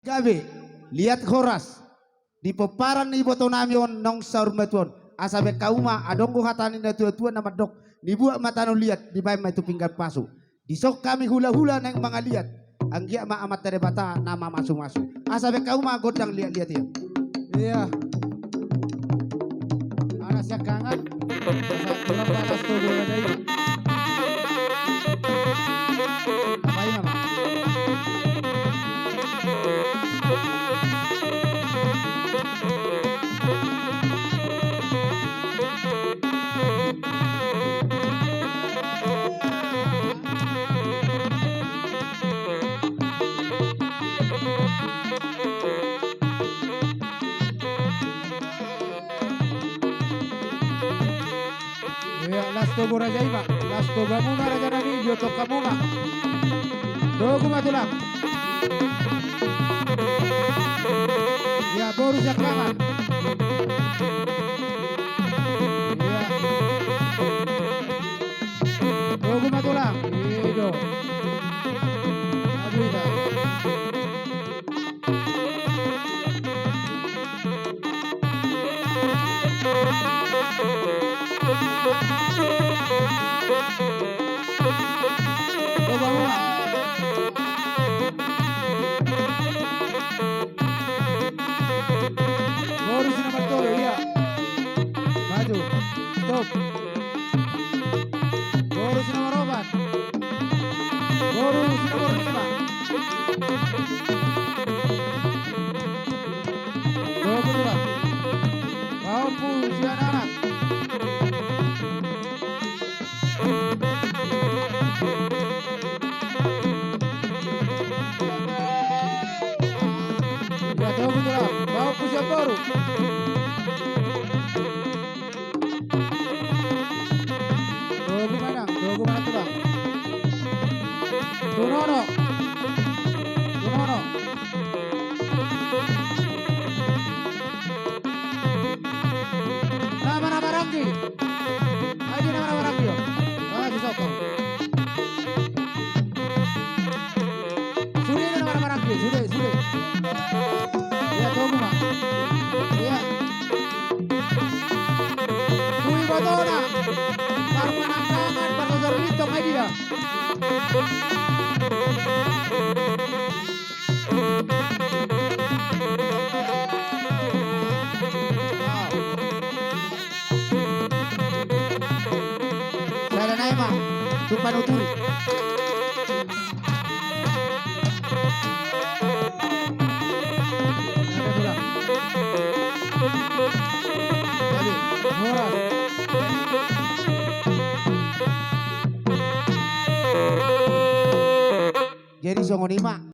Gabe, lihat horas. Di peparan ni botonamion nong saur matuon. Asabe kauma adonggo hatani na tua-tua nama dok. Dibuat matano lihat di bayi itu pinggan pasu. Disok kami hula-hula neng mga lihat. Anggia ma amat dari bata nama masuk-masuk. Asabe kauma godang lihat-lihat ya. Iya. Anak saya kangen. Belum batas tuh gue ada ini. Apa ini mama? Lasto Buraja iba, lasto gamuna raja nani biotok kamuna. Dogo matulang. Ya baru jakaman. Ya. Dogo matulang. Ido. Aduh. Baru sini betul ya. Maju. Stop. Baru sini merobat. Baru sini berlima. Dua puluh. Mampu si anak. Ya tahu betul. Bawa pusia baru. Dogo mana tuh bang? Tunono. Nama Ranggi. Ayo nama Ranggi yo. Ayo sokong. Sudah nama Ranggi, sudah. Ya tunggu mak. Ya. Kui botona. Parmanangan Pastor Lito kay dia. Saya naik mak. Tupan uturi. Jadi songonima